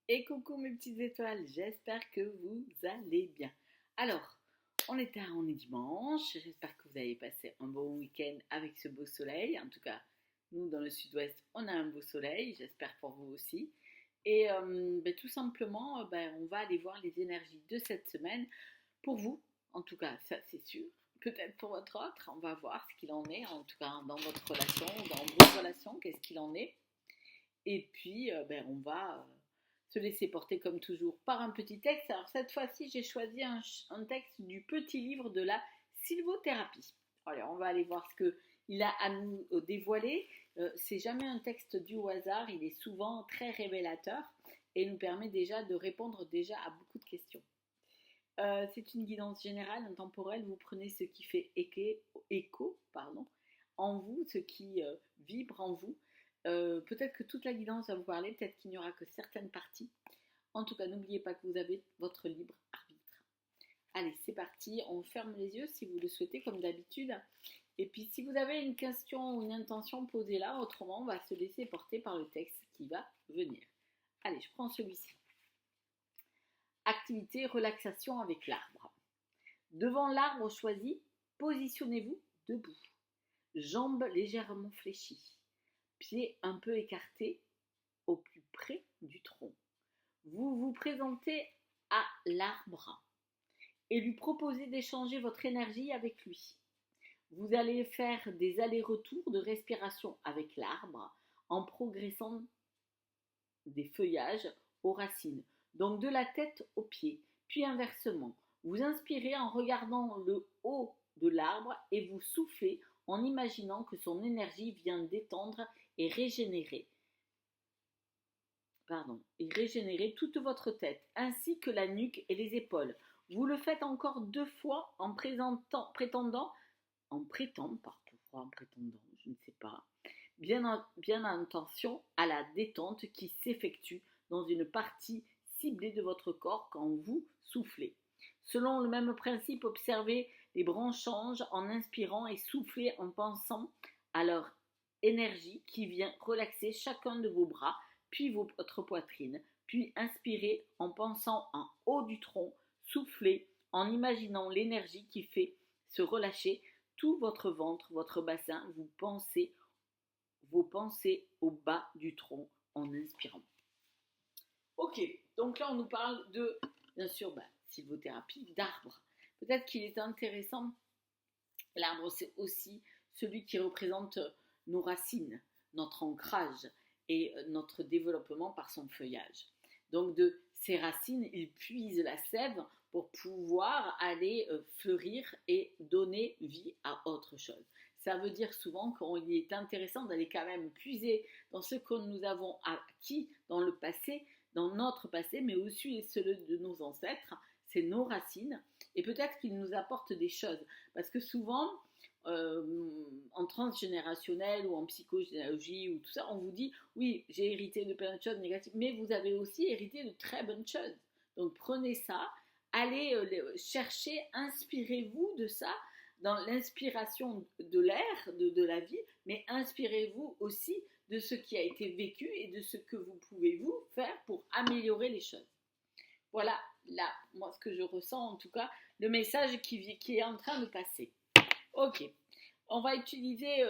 Et coucou mes petites étoiles, j'espère que vous allez bien. Alors, on est dimanche, j'espère que vous avez passé un bon week-end avec ce beau soleil. En tout cas, nous dans le sud-ouest, on a un beau soleil, j'espère pour vous aussi. Et tout simplement, on va aller voir les énergies de cette semaine. Pour vous, en tout cas, ça c'est sûr. Peut-être pour votre autre, on va voir ce qu'il en est, en tout cas dans votre relation, dans vos relations, qu'est-ce qu'il en est. Et puis, on va se laisser porter comme toujours par un petit texte. Alors cette fois-ci, j'ai choisi un texte du petit livre de la sylvothérapie. Alors, on va aller voir ce qu'il a à nous dévoiler. C'est jamais un texte dû au hasard, il est souvent très révélateur et nous permet déjà de répondre déjà à beaucoup de questions. C'est une guidance générale, intemporelle. Vous prenez ce qui fait écho en vous, ce qui vibre en vous. Peut-être que toute la guidance va vous parler, peut-être qu'il n'y aura que certaines parties. En tout cas, n'oubliez pas que vous avez votre libre arbitre. Allez, c'est parti. On ferme les yeux si vous le souhaitez, comme d'habitude. Et puis, si vous avez une question ou une intention, posez-la. Autrement, on va se laisser porter par le texte qui va venir. Allez, je prends celui-ci. Activité relaxation avec l'arbre. Devant l'arbre choisi, positionnez-vous debout. Jambes légèrement fléchies. Pieds un peu écartés au plus près du tronc. Vous vous présentez à l'arbre et lui proposez d'échanger votre énergie avec lui. Vous allez faire des allers-retours de respiration avec l'arbre en progressant des feuillages aux racines, donc de la tête aux pieds, puis inversement. Vous inspirez en regardant le haut de l'arbre et vous soufflez en imaginant que son énergie vient détendre et régénérer toute votre tête, ainsi que la nuque et les épaules. Vous le faites encore 2 fois en prétendant, je ne sais pas, bien en attention à la détente qui s'effectue dans une partie ciblée de votre corps quand vous soufflez. Selon le même principe, observez les branchages en inspirant et soufflez en pensant à leur énergie qui vient relaxer chacun de vos bras, puis votre poitrine, puis inspirez en pensant en haut du tronc, soufflez en imaginant l'énergie qui fait se relâcher tout votre ventre, votre bassin, vos pensées au bas du tronc en inspirant. Ok, donc là on nous parle de, bien sûr, sylvothérapie, d'arbres. Peut-être qu'il est intéressant, l'arbre c'est aussi celui qui représente nos racines, notre ancrage et notre développement par son feuillage. Donc de ces racines, il puise la sève pour pouvoir aller fleurir et donner vie à autre chose. Ça veut dire souvent qu'il est intéressant d'aller quand même puiser dans ce que nous avons acquis dans le passé, dans notre passé, mais aussi celui de nos ancêtres, c'est nos racines, et peut-être qu'ils nous apportent des choses, parce que souvent, en transgénérationnel ou en psychogénéalogie ou tout ça, on vous dit oui, j'ai hérité de plein de choses négatives, mais vous avez aussi hérité de très bonnes choses. Donc prenez ça, allez chercher, inspirez-vous de ça dans l'inspiration de l'air, de la vie, mais inspirez-vous aussi de ce qui a été vécu et de ce que vous pouvez vous faire pour améliorer les choses. Voilà, là, moi, ce que je ressens, en tout cas, le message qui est en train de passer. Ok, on va utiliser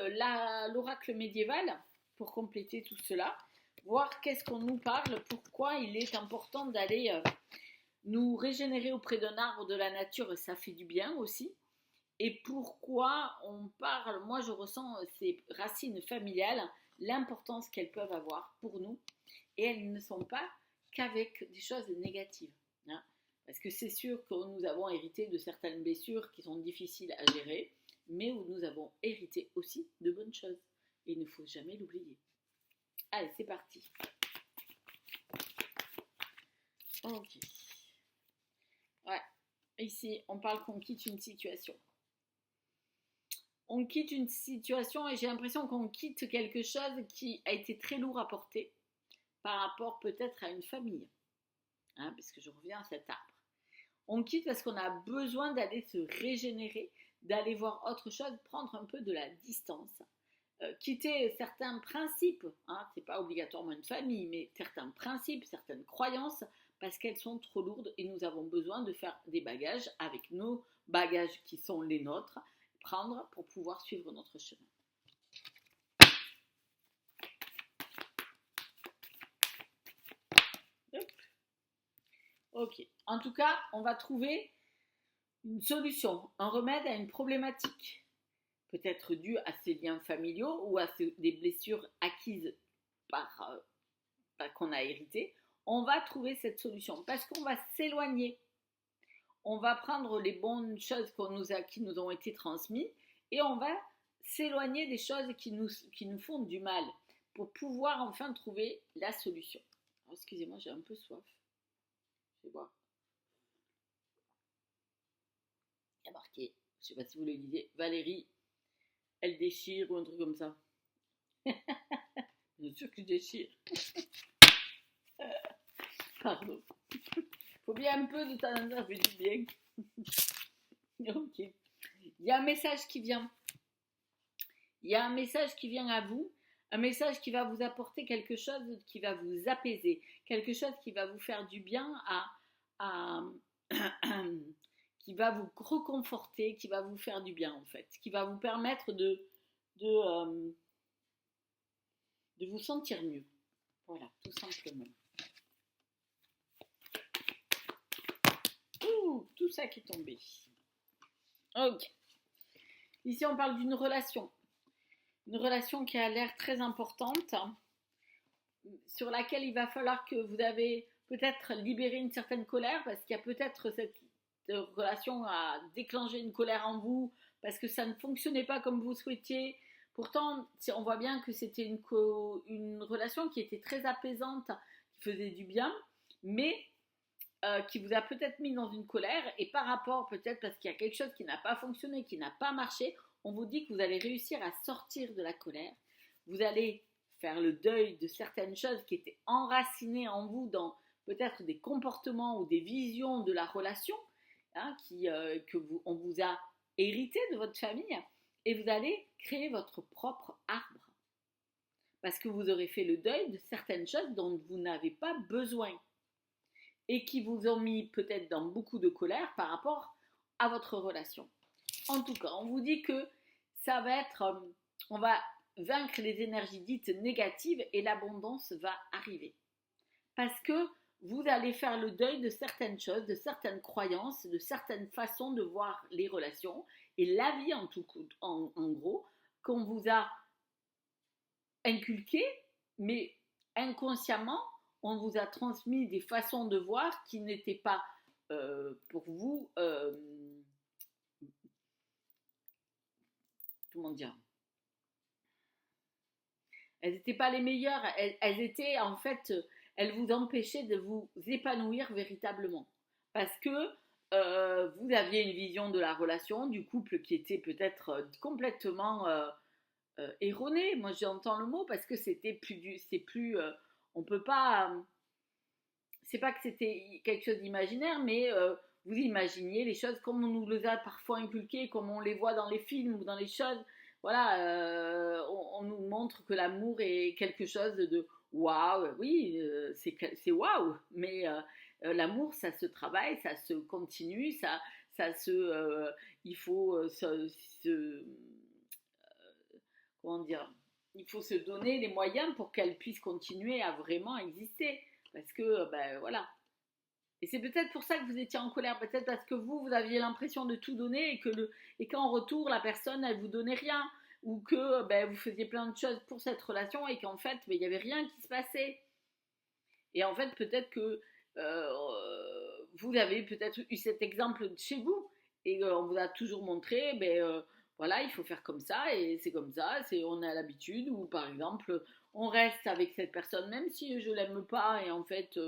l'oracle médiéval pour compléter tout cela, voir qu'est-ce qu'on nous parle, pourquoi il est important d'aller nous régénérer auprès d'un arbre de la nature, ça fait du bien aussi, et pourquoi on parle, moi je ressens ces racines familiales, l'importance qu'elles peuvent avoir pour nous, et elles ne sont pas qu'avec des choses négatives. Hein, parce que c'est sûr que nous avons hérité de certaines blessures qui sont difficiles à gérer, mais où nous avons hérité aussi de bonnes choses. Et il ne faut jamais l'oublier. Allez, c'est parti. Ok. Ouais. Ici, on parle qu'on quitte une situation. On quitte une situation et j'ai l'impression qu'on quitte quelque chose qui a été très lourd à porter par rapport peut-être à une famille. Hein, parce que je reviens à cet arbre. On quitte parce qu'on a besoin d'aller se régénérer, d'aller voir autre chose, prendre un peu de la distance. quitter certains principes, hein, c'est pas obligatoirement une famille, mais certains principes, certaines croyances, parce qu'elles sont trop lourdes et nous avons besoin de faire des bagages avec nos bagages qui sont les nôtres, prendre pour pouvoir suivre notre chemin. Ok, en tout cas, on va trouver une solution, un remède à une problématique, peut-être due à ces liens familiaux ou à des blessures acquises par qu'on a hérité. On va trouver cette solution parce qu'on va s'éloigner. On va prendre les bonnes choses qui nous ont été transmises et on va s'éloigner des choses qui nous font du mal pour pouvoir enfin trouver la solution. Alors, excusez-moi, j'ai un peu soif. Je vais voir. Il y a marqué, je ne sais pas si vous le lisez, Valérie, elle déchire ou un truc comme ça. Bien sûr que je déchire. Pardon. Faut bien un peu de temps en temps, ça fait du bien. Ok. Il y a un message qui vient. Il y a un message qui vient à vous. Un message qui va vous apporter quelque chose qui va vous apaiser. Quelque chose qui va vous faire du bien qui va vous reconforter, qui va vous faire du bien en fait. Qui va vous permettre de vous sentir mieux. Voilà, tout simplement. Tout ça qui est tombé. Ok. Ici, on parle d'une relation. Une relation qui a l'air très importante, sur laquelle il va falloir que vous avez peut-être libéré une certaine colère, parce qu'il y a peut-être cette relation à déclencher une colère en vous, parce que ça ne fonctionnait pas comme vous souhaitiez. Pourtant, on voit bien que c'était une relation qui était très apaisante, qui faisait du bien, mais qui vous a peut-être mis dans une colère, et par rapport peut-être parce qu'il y a quelque chose qui n'a pas fonctionné, qui n'a pas marché, on vous dit que vous allez réussir à sortir de la colère, vous allez faire le deuil de certaines choses qui étaient enracinées en vous dans peut-être des comportements ou des visions de la relation, hein, on vous a hérité de votre famille, et vous allez créer votre propre arbre, parce que vous aurez fait le deuil de certaines choses dont vous n'avez pas besoin, et qui vous ont mis peut-être dans beaucoup de colère par rapport à votre relation. En tout cas, on vous dit que ça va être, on va vaincre les énergies dites négatives et l'abondance va arriver. Parce que vous allez faire le deuil de certaines choses, de certaines croyances, de certaines façons de voir les relations et la vie en gros, qu'on vous a inculqué, mais inconsciemment, on vous a transmis des façons de voir qui n'étaient pas pour vous, comment dire, elles n'étaient pas les meilleures, elles étaient en fait, elles vous empêchaient de vous épanouir véritablement. Parce que vous aviez une vision de la relation, du couple qui était peut-être complètement erronée. Moi j'entends le mot parce que c'est plus, on peut pas, c'est pas que c'était quelque chose d'imaginaire, mais vous imaginiez les choses comme on nous les a parfois inculquées, comme on les voit dans les films ou dans les choses. Voilà, on nous montre que l'amour est quelque chose de waouh, oui, c'est waouh, mais l'amour, ça se travaille, ça se continue, il faut comment dire, il faut se donner les moyens pour qu'elle puisse continuer à vraiment exister. Parce que, ben voilà. Et c'est peut-être pour ça que vous étiez en colère, peut-être parce que vous aviez l'impression de tout donner et qu'en retour, la personne, elle vous donnait rien. Ou que ben, vous faisiez plein de choses pour cette relation et qu'en fait, ben, il n'y avait rien qui se passait. Et en fait, peut-être que vous avez peut-être eu cet exemple chez vous et on vous a toujours montré, ben voilà, il faut faire comme ça et c'est comme ça, on a l'habitude. Ou par exemple, on reste avec cette personne même si je l'aime pas et en fait,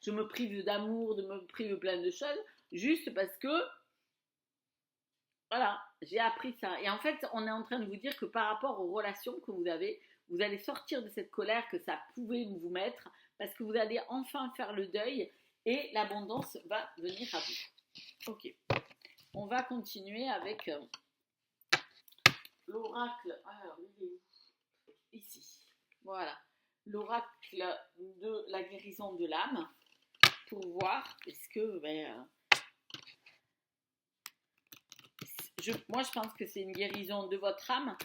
je me prive d'amour, de me prive de plein de choses, juste parce que voilà, j'ai appris ça. Et en fait, on est en train de vous dire que par rapport aux relations que vous avez, vous allez sortir de cette colère que ça pouvait vous mettre, parce que vous allez enfin faire le deuil et l'abondance va venir à vous. Ok, on va continuer avec l'oracle. Alors, il est où? Voilà. L'oracle de la guérison de l'âme pour voir est-ce que moi je pense que c'est une guérison de votre âme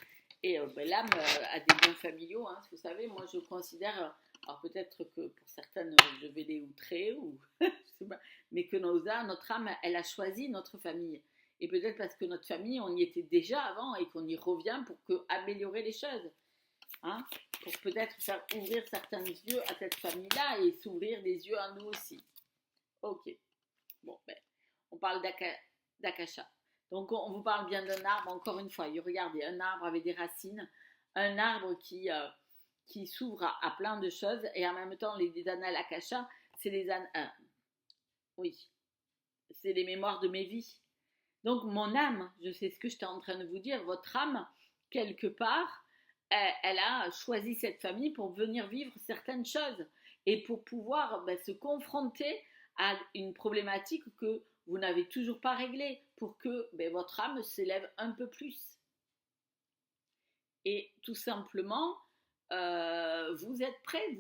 et l'âme a des biens familiaux, hein, vous savez, moi je considère, alors peut-être que pour certaines je vais les outrer ou je sais pas, mais que notre âme elle a choisi notre famille et peut-être parce que notre famille on y était déjà avant et qu'on y revient pour améliorer les choses, hein, pour peut-être faire ouvrir certains yeux à cette famille-là et s'ouvrir des yeux à nous aussi. Ok, bon, on parle d'Akasha. Donc, on vous parle bien d'un arbre, encore une fois. Regardez, un arbre avec des racines, un arbre qui s'ouvre à plein de choses, et en même temps, les annales Akasha, c'est oui, c'est les mémoires de mes vies. Donc, mon âme, je sais ce que j'étais en train de vous dire, votre âme, quelque part, elle a choisi cette famille pour venir vivre certaines choses et pour pouvoir se confronter à une problématique que vous n'avez toujours pas réglée pour que votre âme s'élève un peu plus. Et tout simplement, vous êtes prêts,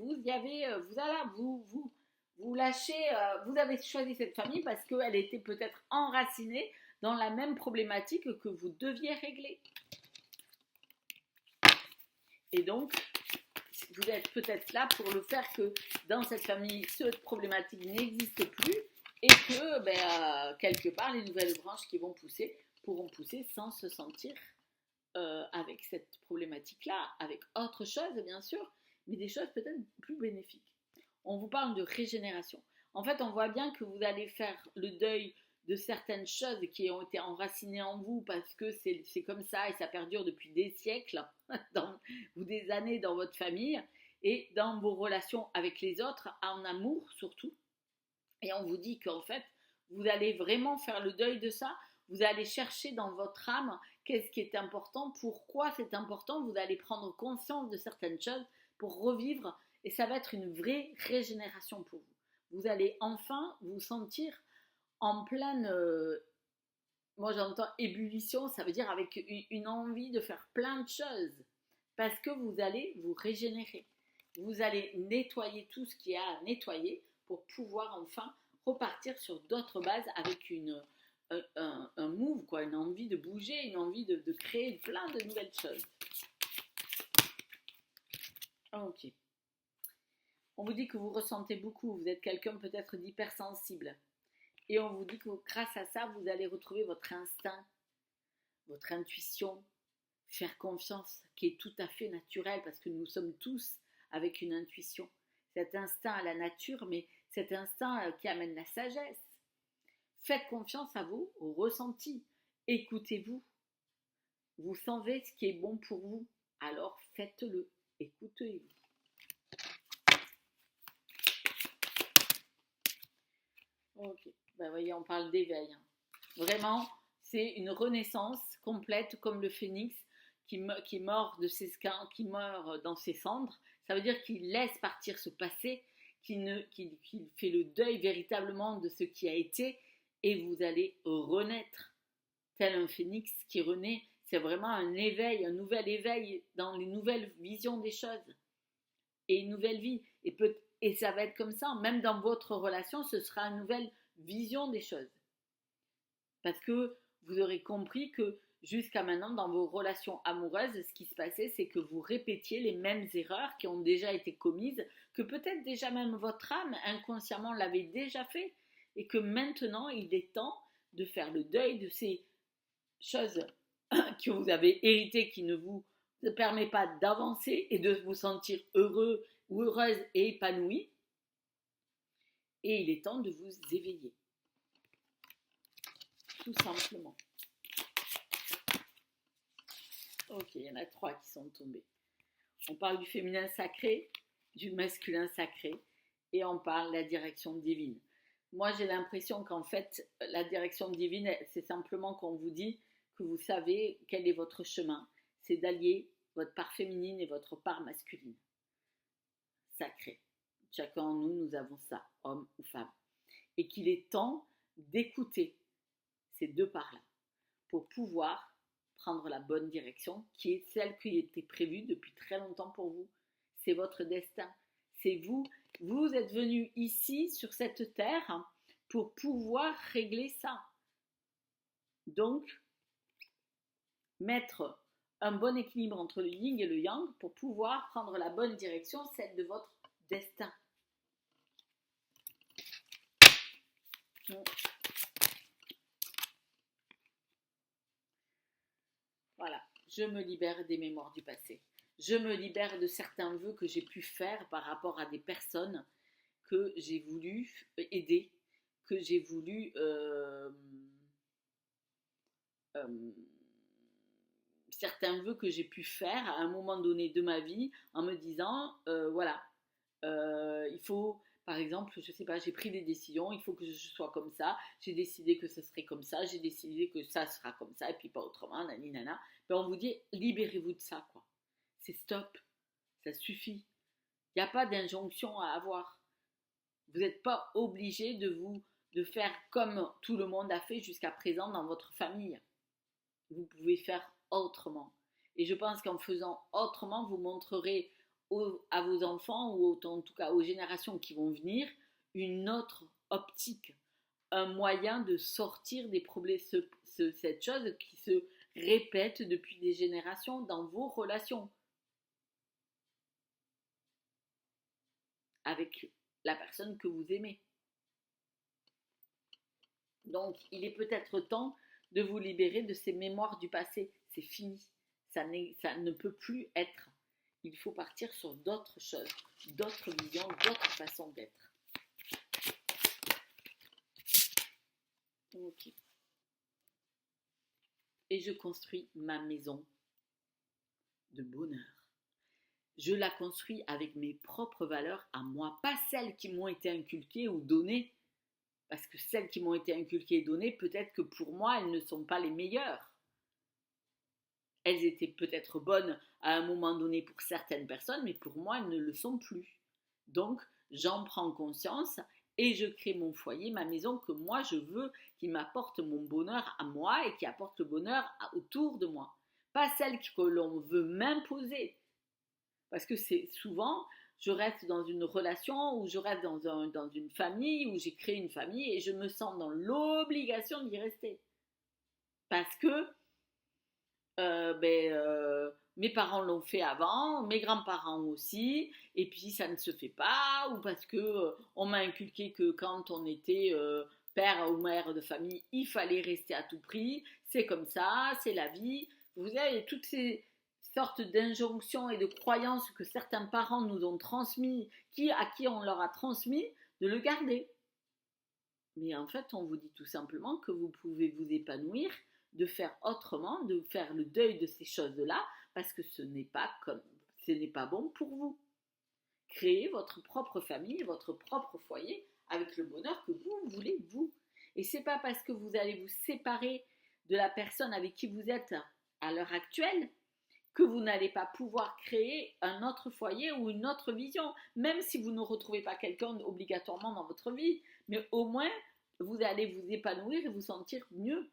vous lâchez, vous avez choisi cette famille parce qu'elle était peut-être enracinée dans la même problématique que vous deviez régler. Et donc, vous êtes peut-être là pour le faire que dans cette famille, cette problématique n'existe plus et que quelque part, les nouvelles branches qui vont pousser pourront pousser sans se sentir avec cette problématique-là, avec autre chose bien sûr, mais des choses peut-être plus bénéfiques. On vous parle de régénération. En fait, on voit bien que vous allez faire le deuil de certaines choses qui ont été enracinées en vous parce que c'est comme ça et ça perdure depuis des siècles ou des années dans votre famille et dans vos relations avec les autres, en amour surtout. Et on vous dit qu'en fait, vous allez vraiment faire le deuil de ça. Vous allez chercher dans votre âme qu'est-ce qui est important, pourquoi c'est important. Vous allez prendre conscience de certaines choses pour revivre et ça va être une vraie régénération pour vous. Vous allez enfin vous sentir en pleine, moi j'entends ébullition, ça veut dire avec une envie de faire plein de choses, parce que vous allez vous régénérer. Vous allez nettoyer tout ce qu'il y a à nettoyer pour pouvoir enfin repartir sur d'autres bases avec un move, quoi, une envie de bouger, une envie de créer plein de nouvelles choses. Ok. On vous dit que vous ressentez beaucoup, vous êtes quelqu'un peut-être d'hypersensible. Et on vous dit que grâce à ça, vous allez retrouver votre instinct, votre intuition, faire confiance, qui est tout à fait naturel parce que nous sommes tous avec une intuition. Cet instinct à la nature, mais cet instinct qui amène la sagesse. Faites confiance à vous, au ressenti. Écoutez-vous. Vous savez ce qui est bon pour vous. Alors faites-le. Écoutez-vous. Ok. Voyez, on parle d'éveil. Vraiment, c'est une renaissance complète comme le phénix qui meurt de ses qui meurt dans ses cendres. Ça veut dire qu'il laisse partir ce passé, qu'il fait le deuil véritablement de ce qui a été et vous allez renaître tel un phénix qui renaît. C'est vraiment un éveil, un nouvel éveil dans les nouvelles visions des choses et une nouvelle vie. Et ça va être comme ça, même dans votre relation, ce sera une nouvelle vision des choses. Parce que vous aurez compris que jusqu'à maintenant, dans vos relations amoureuses, ce qui se passait, c'est que vous répétiez les mêmes erreurs qui ont déjà été commises, que peut-être déjà même votre âme inconsciemment l'avait déjà fait, et que maintenant, il est temps de faire le deuil de ces choses que vous avez héritées, qui ne vous permettent pas d'avancer et de vous sentir heureux ou heureuse et épanouie. Et il est temps de vous éveiller. Tout simplement. Ok, il y en a 3 qui sont tombés. On parle du féminin sacré, du masculin sacré, et on parle de la direction divine. Moi, j'ai l'impression qu'en fait, la direction divine, c'est simplement qu'on vous dit que vous savez quel est votre chemin. C'est d'allier votre part féminine et votre part masculine. Sacré. Chacun en nous, nous avons ça, homme ou femme. Et qu'il est temps d'écouter ces deux parts-là pour pouvoir prendre la bonne direction qui est celle qui était prévue depuis très longtemps pour vous. c'est votre destin. C'est vous. Vous êtes venu ici, sur cette terre, pour pouvoir régler ça. Donc, mettre un bon équilibre entre le yin et le yang pour pouvoir prendre la bonne direction, celle de votre destin. Voilà, je me libère des mémoires du passé. Je me libère de certains vœux que j'ai pu faire par rapport à des personnes que j'ai voulu aider, que j'ai voulu certains vœux que j'ai pu faire à un moment donné de ma vie en me disant voilà, il faut, par exemple, je sais pas, j'ai pris des décisions, il faut que je sois comme ça, j'ai décidé que ce serait comme ça, j'ai décidé que ça sera comme ça et puis pas autrement, nani nana. Ben on vous dit libérez-vous de ça, quoi. C'est stop, ça suffit. Il n'y a pas d'injonction à avoir. Vous n'êtes pas obligé de faire comme tout le monde a fait jusqu'à présent dans votre famille. Vous pouvez faire autrement. Et je pense qu'en faisant autrement, vous montrerez à vos enfants ou en tout cas aux générations qui vont venir une autre optique, un moyen de sortir des problèmes, cette chose qui se répète depuis des générations dans vos relations avec la personne que vous aimez. Donc, il est peut-être temps de vous libérer de ces mémoires du passé. C'est fini. Ça ne peut plus être. Il faut partir sur d'autres choses, d'autres visions, d'autres façons d'être. Ok. Et je construis ma maison de bonheur. Je la construis avec mes propres valeurs à moi, pas celles qui m'ont été inculquées ou données. Parce que celles qui m'ont été inculquées et données, peut-être que pour moi, elles ne sont pas les meilleures. Elles étaient peut-être bonnes à un moment donné pour certaines personnes, mais pour moi, elles ne le sont plus. Donc, j'en prends conscience et je crée mon foyer, ma maison que moi je veux, qui m'apporte mon bonheur à moi et qui apporte le bonheur autour de moi. Pas celle que l'on veut m'imposer. Parce que c'est souvent, je reste dans une relation ou je reste dans une famille où j'ai créé une famille et je me sens dans l'obligation d'y rester. Parce que mes parents l'ont fait avant, mes grands-parents aussi, et puis ça ne se fait pas, ou parce que on m'a inculqué que quand on était père ou mère de famille, il fallait rester à tout prix, c'est comme ça, c'est la vie. Vous avez toutes ces sortes d'injonctions et de croyances que certains parents nous ont transmis, à qui on leur a transmis, de le garder. Mais en fait, on vous dit tout simplement que vous pouvez vous épanouir, de faire autrement, de faire le deuil de ces choses-là, parce que ce n'est pas bon pour vous. Créez votre propre famille, votre propre foyer, avec le bonheur que vous voulez, vous. Et c'est pas parce que vous allez vous séparer de la personne avec qui vous êtes à l'heure actuelle que vous n'allez pas pouvoir créer un autre foyer ou une autre vision, même si vous ne retrouvez pas quelqu'un obligatoirement dans votre vie, mais au moins vous allez vous épanouir et vous sentir mieux.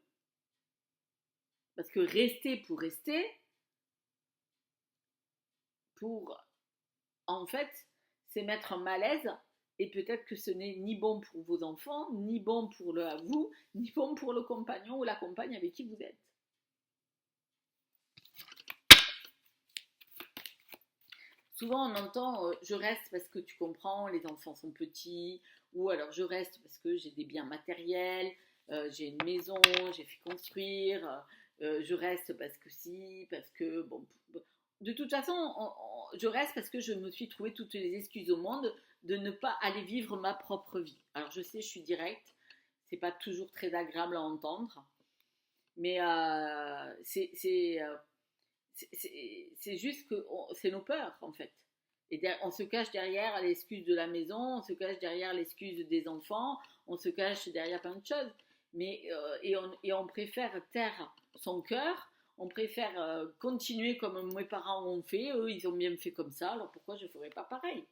Parce que rester, en fait, c'est mettre un malaise et peut-être que ce n'est ni bon pour vos enfants, ni bon pour vous, ni bon pour le compagnon ou la compagne avec qui vous êtes. Souvent on entend je reste parce que tu comprends, les enfants sont petits, ou alors je reste parce que j'ai des biens matériels, j'ai une maison, j'ai fait construire, je reste parce que si, parce que bon. De toute façon, je reste parce que je me suis trouvé toutes les excuses au monde de ne pas aller vivre ma propre vie. Alors je sais, je suis directe, c'est pas toujours très agréable à entendre, mais c'est juste que c'est nos peurs en fait. Et on se cache derrière l'excuse de la maison, on se cache derrière l'excuse des enfants, on se cache derrière plein de choses. Mais, et on préfère taire son cœur, on préfère continuer comme mes parents ont fait, eux ils ont bien fait comme ça, alors pourquoi je ne ferais pas pareil?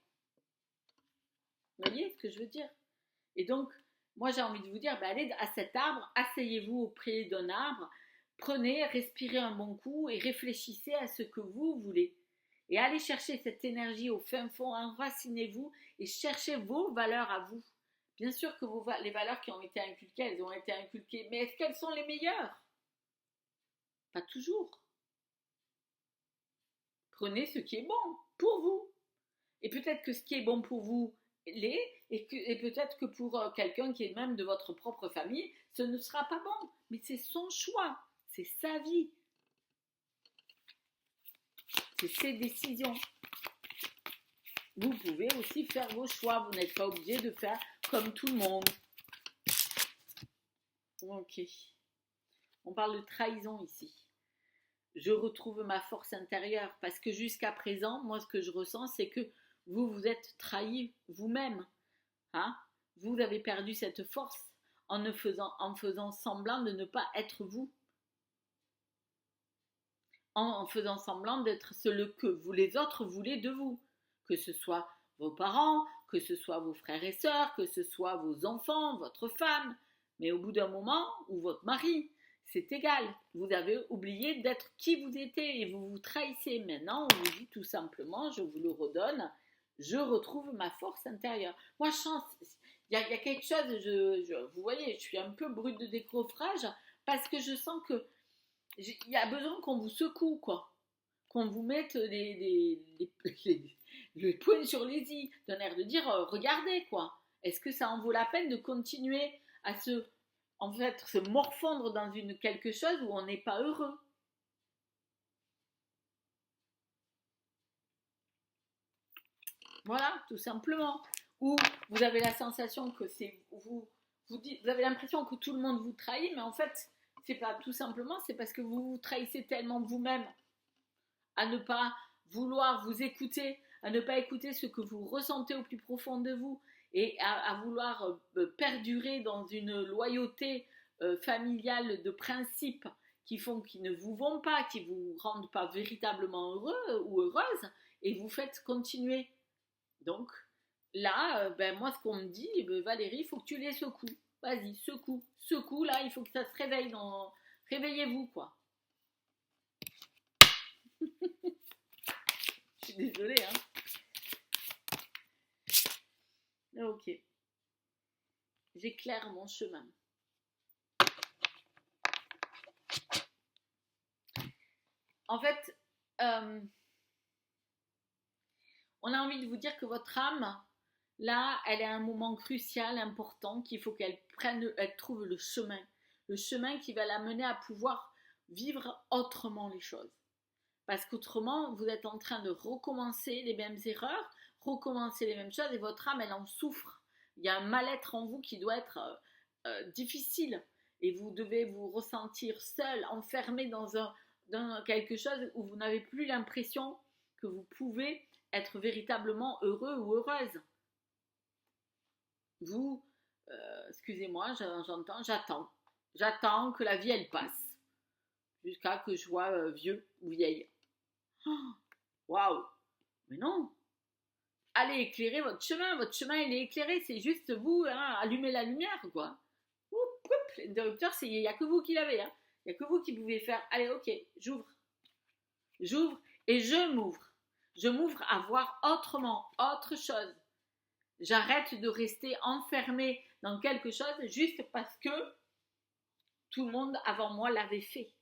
Vous voyez ce que je veux dire? Et donc, moi j'ai envie de vous dire, allez à cet arbre, asseyez-vous auprès d'un arbre, prenez, respirez un bon coup et réfléchissez à ce que vous voulez. Et allez chercher cette énergie au fin fond, enracinez-vous et cherchez vos valeurs à vous. Bien sûr que les valeurs qui ont été inculquées, elles ont été inculquées, mais est-ce qu'elles sont les meilleures? Pas toujours. Prenez ce qui est bon pour vous. Et peut-être que ce qui est bon pour vous l'est, et peut-être que pour quelqu'un qui est même de votre propre famille, ce ne sera pas bon. Mais c'est son choix, c'est sa vie, c'est ses décisions. Vous pouvez aussi faire vos choix, vous n'êtes pas obligé de faire comme tout le monde. Ok. On parle de trahison ici. Je retrouve ma force intérieure parce que jusqu'à présent, moi ce que je ressens, c'est que vous vous êtes trahi vous-même. Hein? Vous avez perdu cette force en faisant semblant de ne pas être vous. En faisant semblant d'être ce que vous les autres voulaient de vous. Que ce soit vos parents, que ce soit vos frères et sœurs, que ce soit vos enfants, votre femme. Mais au bout d'un moment, ou votre mari, c'est égal. Vous avez oublié d'être qui vous étiez et vous vous trahissez. Maintenant, on vous dit tout simplement, je vous le redonne, je retrouve ma force intérieure. Moi, je sens, il y a quelque chose, vous voyez, je suis un peu brute de décoffrage parce que je sens que il y a besoin qu'on vous secoue, quoi. Qu'on vous mette le poing sur les i, d'un air de dire, regardez, quoi. Est-ce que ça en vaut la peine de continuer à se morfondre dans quelque chose où on n'est pas heureux? Voilà, tout simplement. Ou vous avez la sensation que c'est vous avez l'impression que tout le monde vous trahit, mais en fait, c'est pas tout simplement, c'est parce que vous vous trahissez tellement vous-même à ne pas vouloir vous écouter, à ne pas écouter ce que vous ressentez au plus profond de vous et à vouloir perdurer dans une loyauté familiale de principes qui ne vous vont pas, qui ne vous rendent pas véritablement heureux ou heureuse et vous faites continuer. Donc là, moi ce qu'on me dit, Valérie, il faut que tu les secoues. Vas-y, secoue, là, il faut que ça se réveille. Réveillez-vous, quoi. Je suis désolée, hein. Ok. J'éclaire mon chemin. En fait, on a envie de vous dire que votre âme, là, elle est à un moment crucial, important, qu'il faut qu'elle trouve le chemin qui va l'amener à pouvoir vivre autrement les choses. Parce qu'autrement, vous êtes en train de recommencer les mêmes erreurs, recommencer les mêmes choses, et votre âme, elle en souffre. Il y a un mal-être en vous qui doit être difficile, et vous devez vous ressentir seul, enfermé dans quelque chose où vous n'avez plus l'impression que vous pouvez être véritablement heureux ou heureuse. Vous, excusez-moi, j'attends que la vie elle passe jusqu'à que je sois vieux ou vieille. Waouh, mais non, allez éclairer votre chemin il est éclairé, c'est juste vous, hein, allumez la lumière, quoi. L'interrupteur, il n'y a que vous qui l'avez, hein. Il n'y a que vous qui pouvez faire, allez, ok, j'ouvre et je m'ouvre à voir autrement, autre chose. J'arrête de rester enfermée dans quelque chose juste parce que tout le monde avant moi l'avait fait.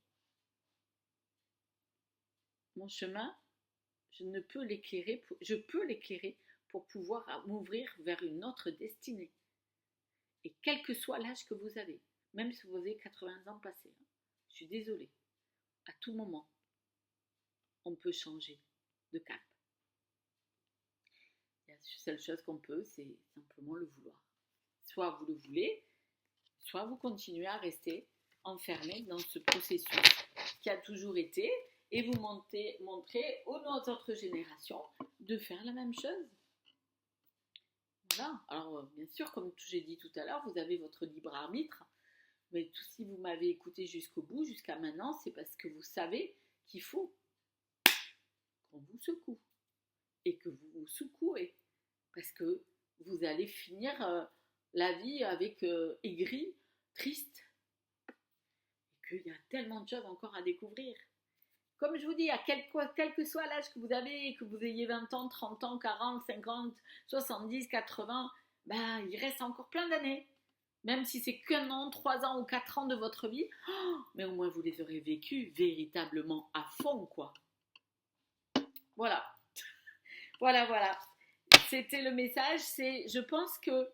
Mon chemin, je peux l'éclairer pour pouvoir m'ouvrir vers une autre destinée. Et quel que soit l'âge que vous avez, même si vous avez 80 ans passés, je suis désolée, à tout moment, on peut changer de cap. La seule chose qu'on peut, c'est simplement le vouloir. Soit vous le voulez, soit vous continuez à rester enfermé dans ce processus qui a toujours été et vous montrez aux autres générations de faire la même chose. Voilà. Alors, bien sûr, comme j'ai dit tout à l'heure, vous avez votre libre arbitre, mais si vous m'avez écouté jusqu'au bout, jusqu'à maintenant, c'est parce que vous savez qu'il faut qu'on vous secoue et que vous vous secouez, parce que vous allez finir la vie avec aigri, triste, et qu'il y a tellement de choses encore à découvrir. Comme je vous dis, quel que soit l'âge que vous avez, que vous ayez 20 ans, 30 ans, 40, 50, 70, 80, ben, il reste encore plein d'années. Même si c'est qu'un an, 3 ans ou 4 ans de votre vie, mais au moins vous les aurez vécus véritablement à fond, quoi. Voilà, voilà. C'était le message, je pense que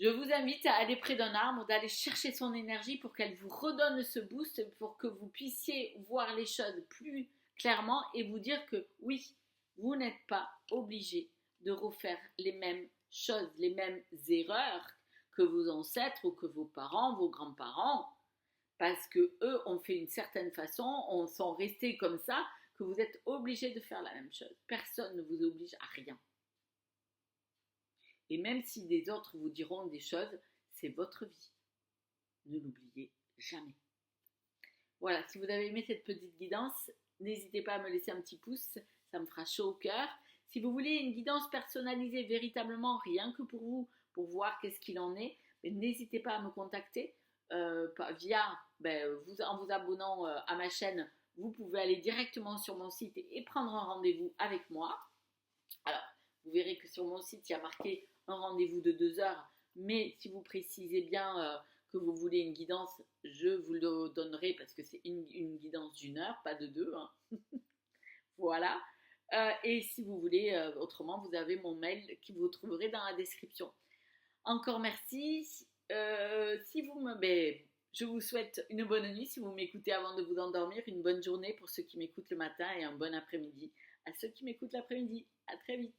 je vous invite à aller près d'un arbre, d'aller chercher son énergie pour qu'elle vous redonne ce boost, pour que vous puissiez voir les choses plus clairement et vous dire que oui, vous n'êtes pas obligé de refaire les mêmes choses, les mêmes erreurs que vos ancêtres ou que vos parents, vos grands-parents, parce que eux ont fait d'une certaine façon, on sont restés comme ça, que vous êtes obligé de faire la même chose. Personne ne vous oblige à rien. Et même si des autres vous diront des choses, c'est votre vie. Ne l'oubliez jamais. Voilà, si vous avez aimé cette petite guidance, n'hésitez pas à me laisser un petit pouce, ça me fera chaud au cœur. Si vous voulez une guidance personnalisée véritablement, rien que pour vous, pour voir qu'est-ce qu'il en est, n'hésitez pas à me contacter en vous abonnant à ma chaîne. Vous pouvez aller directement sur mon site et prendre un rendez-vous avec moi. Alors, vous verrez que sur mon site, il y a marqué un rendez-vous de 2 heures, mais si vous précisez bien que vous voulez une guidance, je vous le donnerai parce que c'est une guidance d'1 heure, pas de 2. Hein. Voilà. Et si vous voulez, autrement, vous avez mon mail qui vous trouverez dans la description. Encore merci. Je vous souhaite une bonne nuit si vous m'écoutez avant de vous endormir, une bonne journée pour ceux qui m'écoutent le matin et un bon après-midi à ceux qui m'écoutent l'après-midi. À très vite.